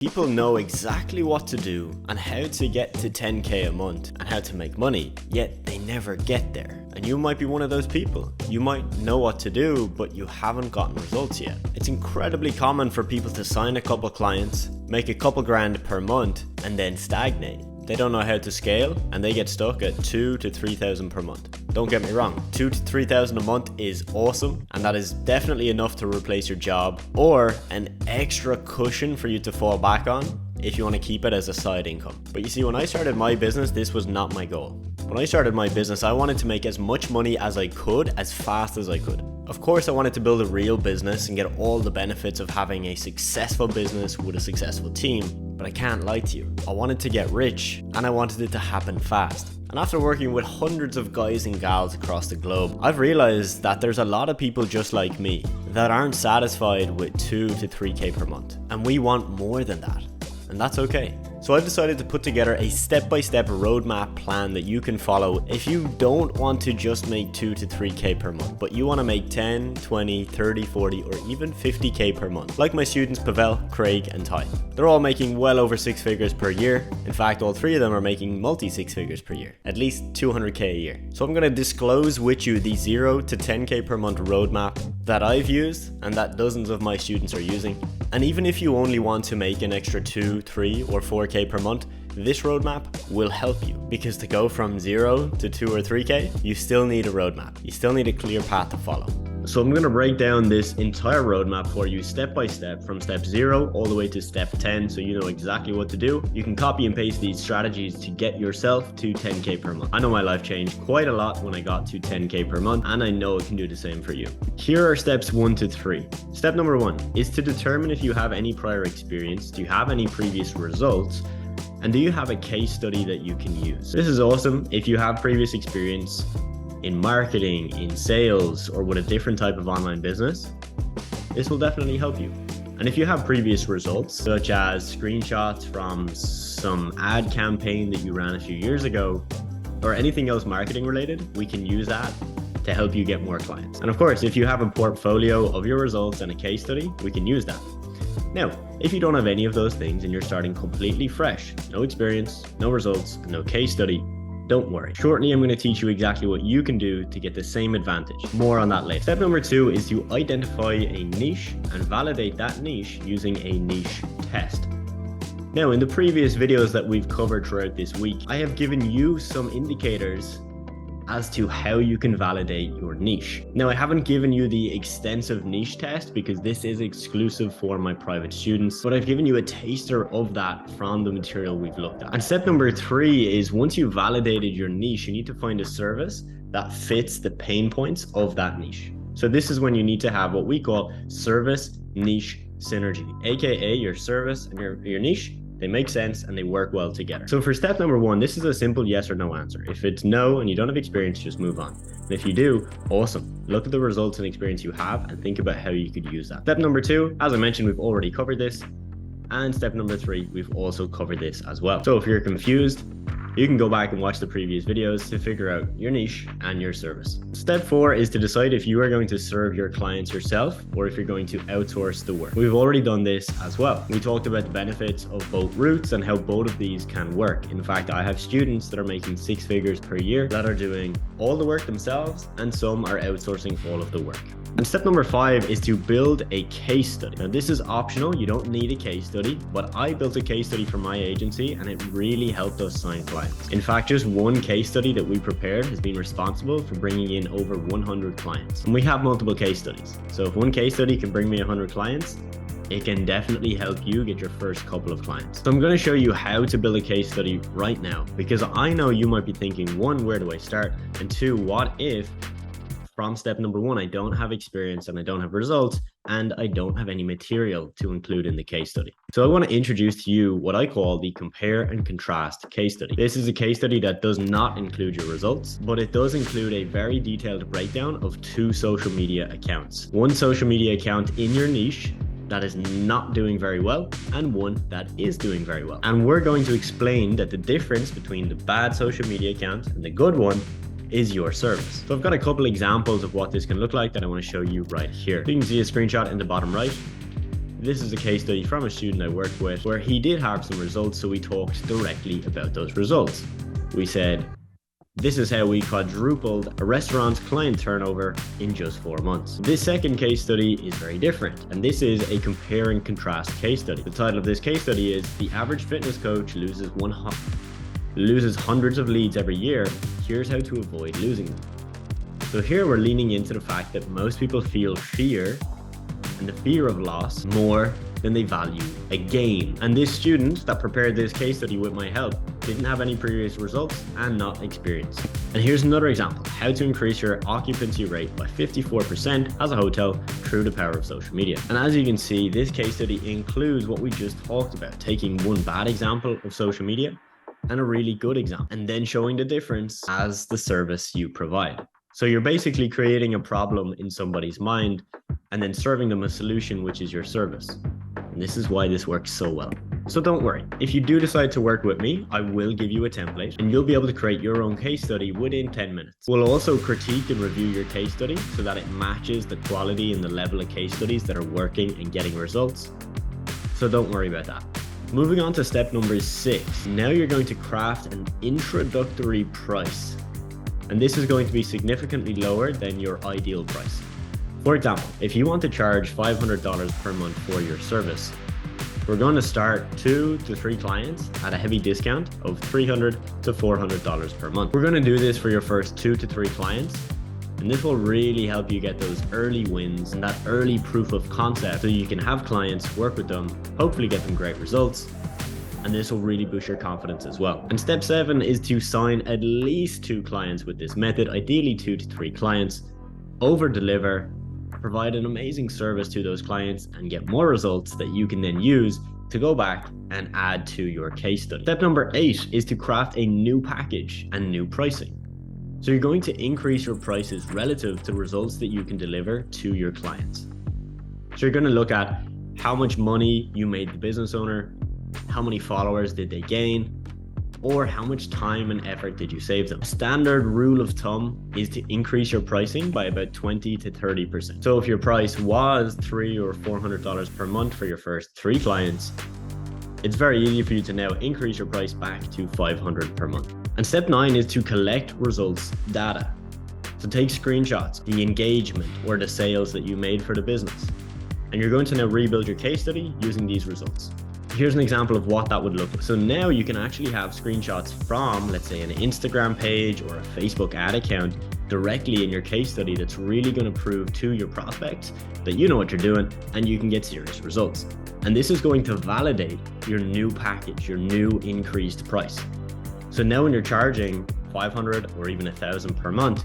People know exactly what to do and how to get to 10k a month and how to make money, yet they never get there. And you might be one of those people. You might know what to do, but you haven't gotten results yet. It's incredibly common for people to sign a couple clients, make a couple grand per month, and then stagnate. They don't know how to scale and they get stuck at 2,000 to 3,000 per month. Don't get me wrong, 2,000 to 3,000 a month is awesome, and that is definitely enough to replace your job or an extra cushion for you to fall back on if you want to keep it as a side income. But you see, when I started my business, this was not my goal. When I started my business, I wanted to make as much money as I could, as fast as I could. Of course, I wanted to build a real business and get all the benefits of having a successful business with a successful team. But I can't lie to you. I wanted to get rich and I wanted it to happen fast. And after working with hundreds of guys and gals across the globe, I've realized that there's a lot of people just like me that aren't satisfied with 2 to 3k per month. And we want more than that. And that's okay. So I've decided to put together a step-by-step roadmap plan that you can follow if you don't want to just make 2 to 3k per month, but you want to make 10, 20, 30, 40, or even 50k per month. Like my students Pavel, Craig, and Ty. They're all making well over 6 figures per year. In fact, all 3 of them are making multi-6 figures per year, at least 200k a year. So I'm going to disclose with you the 0 to 10k per month roadmap that I've used and that dozens of my students are using. And even if you only want to make an extra 2, 3, or 4k per month, this roadmap will help you, because to go from 0 to 2 or 3k, you still need a roadmap. You still need a clear path to follow. So I'm going to break down this entire roadmap for you step by step, from step 0 all the way to step 10, so you know exactly what to do. You can copy and paste these strategies to get yourself to 10k per month. I know my life changed quite a lot when I got to 10k per month, and I know it can do the same for you. Here are steps 1 to 3. Step number 1 is to determine if you have any prior experience, do you have any previous results, and do you have a case study that you can use. This is awesome if you have previous experience in marketing, in sales, or with a different type of online business. This will definitely help you. And if you have previous results, such as screenshots from some ad campaign that you ran a few years ago, or anything else marketing related, we can use that to help you get more clients. And of course, if you have a portfolio of your results and a case study, we can use that. Now, if you don't have any of those things and you're starting completely fresh, no experience, no results, no case study, don't worry. Shortly, I'm going to teach you exactly what you can do to get the same advantage. More on that later. Step number 2 is to identify a niche and validate that niche using a niche test. Now, in the previous videos that we've covered throughout this week, I have given you some indicators as to how you can validate your niche. Now, I haven't given you the extensive niche test because this is exclusive for my private students, but I've given you a taster of that from the material we've looked at. And step number 3 is, once you've validated your niche, you need to find a service that fits the pain points of that niche. So this is when you need to have what we call service niche synergy, aka your service and your niche. They make sense and they work well together. So for step number 1, this is a simple yes or no answer. If it's no and you don't have experience, just move on. And if you do, awesome. Look at the results and experience you have and think about how you could use that. Step number 2, as I mentioned, we've already covered this. And step number 3, we've also covered this as well. So if you're confused, you can go back and watch the previous videos to figure out your niche and your service. Step 4 is to decide if you are going to serve your clients yourself or if you're going to outsource the work. We've already done this as well. We talked about the benefits of both routes and how both of these can work. In fact, I have students that are making 6 figures per year that are doing all the work themselves, and some are outsourcing all of the work. And step number 5 is to build a case study. Now, this is optional. You don't need a case study, but I built a case study for my agency and it really helped us sign clients. In fact, just one case study that we prepared has been responsible for bringing in over 100 clients. And we have multiple case studies. So if one case study can bring me 100 clients, it can definitely help you get your first couple of clients. So I'm going to show you how to build a case study right now, because I know you might be thinking, 1, where do I start? And 2, what if from step number 1, I don't have experience and I don't have results and I don't have any material to include in the case study. So I want to introduce to you what I call the compare and contrast case study. This is a case study that does not include your results, but it does include a very detailed breakdown of 2 social media accounts. One social media account in your niche that is not doing very well and one that is doing very well. And we're going to explain that the difference between the bad social media account and the good one is your service. So I've got a couple examples of what this can look like that I want to show you right here. You can see a screenshot in the bottom right. This is a case study from a student I worked with where he did have some results, so we talked directly about those results. We said, this is how we quadrupled a restaurant's client turnover in just 4 months. This second case study is very different, and this is a compare and contrast case study. The title of this case study is The Average Fitness Coach Loses Hundreds of Leads Every Year. Here's how to avoid losing them. So here we're leaning into the fact that most people feel fear and the fear of loss more than they value a gain. And this student that prepared this case study with my help didn't have any previous results and not experience. And here's another example, how to increase your occupancy rate by 54% as a hotel through the power of social media. And as you can see, this case study includes what we just talked about, taking one bad example of social media and a really good example, and then showing the difference as the service you provide. So you're basically creating a problem in somebody's mind and then serving them a solution, which is your service. And this is why this works so well. So don't worry, if you do decide to work with me, I will give you a template and you'll be able to create your own case study within 10 minutes. We'll also critique and review your case study so that it matches the quality and the level of case studies that are working and getting results. So don't worry about that. Moving on to step number 6. Now you're going to craft an introductory price. And this is going to be significantly lower than your ideal price. For example, if you want to charge $500 per month for your service, we're going to start 2 to 3 clients at a heavy discount of $300 to $400 per month. We're going to do this for your first 2 to 3 clients, and this will really help you get those early wins and that early proof of concept so you can have clients, work with them, hopefully get them great results, and this will really boost your confidence as well. And step 7 is to sign at least 2 clients with this method, ideally 2 to 3 clients, over-deliver, provide an amazing service to those clients and get more results that you can then use to go back and add to your case study. Step number 8 is to craft a new package and new pricing. So you're going to increase your prices relative to results that you can deliver to your clients. So you're going to look at how much money you made the business owner, how many followers did they gain, or how much time and effort did you save them. Standard rule of thumb is to increase your pricing by about 20 to 30%. So if your price was $300 or $400 per month for your first 3 clients, it's very easy for you to now increase your price back to $500 per month. And step 9 is to collect results data. So take screenshots, the engagement or the sales that you made for the business. And you're going to now rebuild your case study using these results. Here's an example of what that would look like. So now you can actually have screenshots from, let's say, an Instagram page or a Facebook ad account directly in your case study that's really going to prove to your prospects that you know what you're doing and you can get serious results. And this is going to validate your new package, your new increased price. So now when you're charging $500 or even $1,000 per month,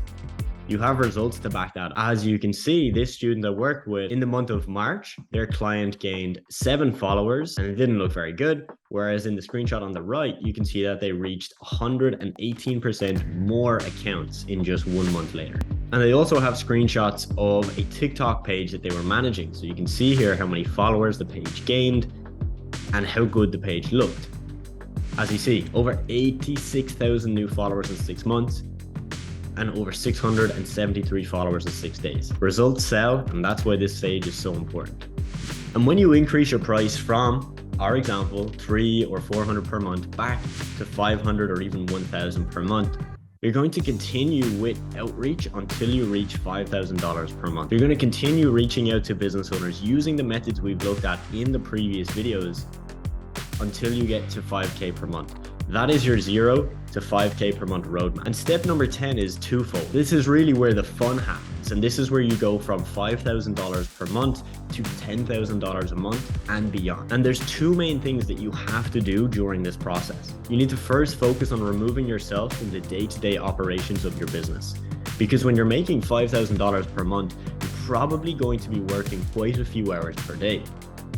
you have results to back that. As you can see, this student I worked with in the month of March, their client gained 7 followers and it didn't look very good. Whereas in the screenshot on the right, you can see that they reached 118% more accounts in just 1 month later. And they also have screenshots of a TikTok page that they were managing. So you can see here how many followers the page gained and how good the page looked. As you see, over 86,000 new followers in 6 months. And over 673 followers in 6 days. Results sell, and that's why this stage is so important. And when you increase your price from our example, $300 or $400 per month back to $500 or even $1,000 per month, you're going to continue with outreach until you reach $5,000 per month. You're going to continue reaching out to business owners using the methods we've looked at in the previous videos until you get to 5K per month. That is your 0 to 5K per month roadmap. And step number 10 is twofold. This is really where the fun happens. And this is where you go from $5,000 per month to $10,000 a month and beyond. And there's 2 main things that you have to do during this process. You need to first focus on removing yourself from the day-to-day operations of your business. Because when you're making $5,000 per month, you're probably going to be working quite a few hours per day.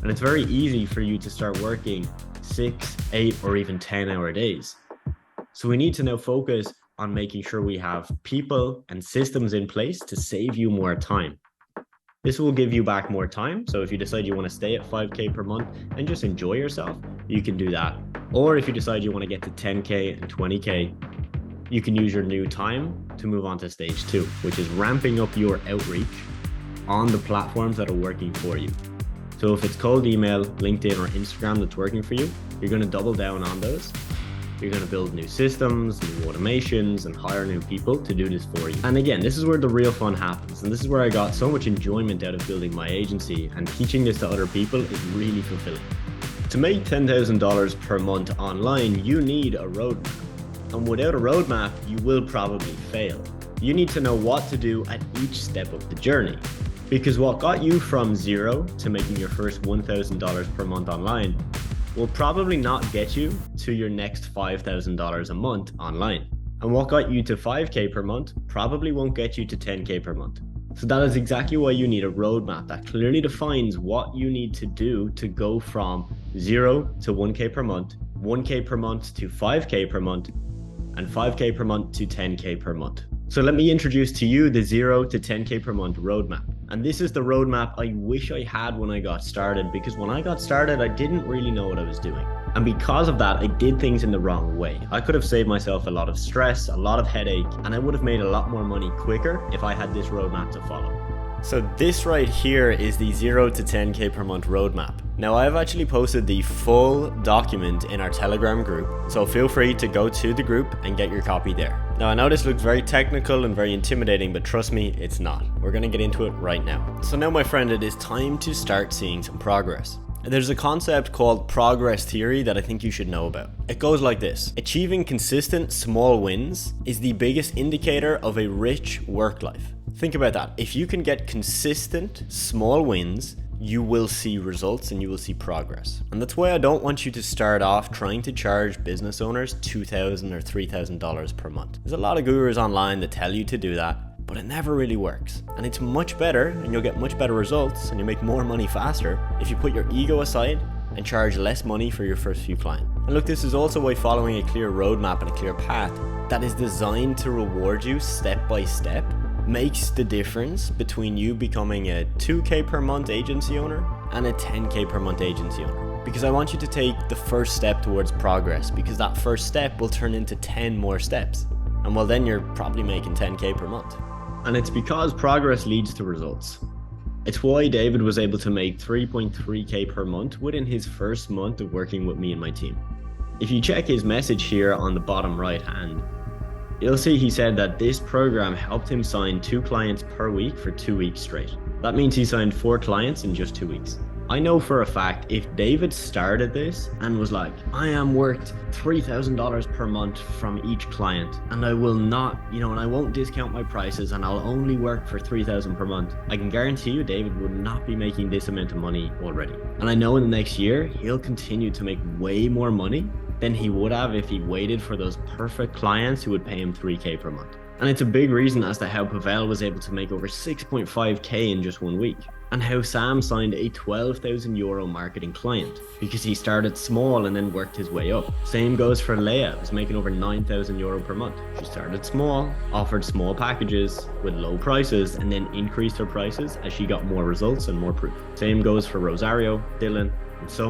And it's very easy for you to start working 6, 8, or even 10-hour days. So we need to now focus on making sure we have people and systems in place to save you more time. This will give you back more time. So if you decide you want to stay at 5K per month and just enjoy yourself, you can do that. Or if you decide you want to get to 10K and 20K, you can use your new time to move on to stage 2, which is ramping up your outreach on the platforms that are working for you. So if it's cold email, LinkedIn or Instagram that's working for you, you're going to double down on those. You're going to build new systems, new automations, and hire new people to do this for you. And again, this is where the real fun happens. And this is where I got so much enjoyment out of building my agency, and teaching this to other people is really fulfilling. To make $10,000 per month online, you need a roadmap. And without a roadmap, you will probably fail. You need to know what to do at each step of the journey. Because what got you from zero to making your first $1,000 per month online will probably not get you to your next $5,000 a month online. And what got you to 5K per month probably won't get you to 10K per month. So that is exactly why you need a roadmap that clearly defines what you need to do to go from 0 to 1K per month, 1K per month to 5K per month, and 5K per month to 10K per month. So let me introduce to you the 0 to 10K per month roadmap. And this is the roadmap I wish I had when I got started, because when I got started, I didn't really know what I was doing. And because of that, I did things in the wrong way. I could have saved myself a lot of stress, a lot of headache, and I would have made a lot more money quicker if I had this roadmap to follow. So this right here is the 0 to 10K per month roadmap. Now I've actually posted the full document in our Telegram group, so feel free to go to the group and get your copy there. Now I know this looks very technical and very intimidating, but trust me, it's not. We're gonna get into it right now. So now my friend, it is time to start seeing some progress. There's a concept called progress theory that I think you should know about. It goes like this: achieving consistent small wins is the biggest indicator of a rich work life. Think about that. If you can get consistent small wins, you will see results and you will see progress. And that's why I don't want you to start off trying to charge business owners $2,000 or $3,000 per month. There's a lot of gurus online that tell you to do that, but it never really works. And it's much better, and you'll get much better results, and you make more money faster if you put your ego aside and charge less money for your first few clients. And look, this is also why following a clear roadmap and a clear path that is designed to reward you step by step makes the difference between you becoming a 2K per month agency owner and a 10K per month agency owner. Because I want you to take the first step towards progress, because that first step will turn into 10 more steps. And well, then you're probably making 10K per month. And it's because progress leads to results. It's why David was able to make 3.3K per month within his first month of working with me and my team. If you check his message here on the bottom right hand, you'll see he said that this program helped him sign 2 clients per week for 2 weeks straight. That means he signed 4 clients in just 2 weeks. I know for a fact if David started this and was like, I am worth $3,000 per month from each client, and I will not, and I won't discount my prices, and I'll only work for $3,000 per month, I can guarantee you David would not be making this amount of money already. And I know in the next year, he'll continue to make way more money than he would have if he waited for those perfect clients who would pay him 3K per month. And it's a big reason as to how Pavel was able to make over 6.5K in just 1 week, and how Sam signed a €12,000 marketing client, because he started small and then worked his way up. Same goes for Leia, who's making over €9,000 per month. She started small, offered small packages with low prices, and then increased her prices as she got more results and more proof. Same goes for Rosario, Dylan, and so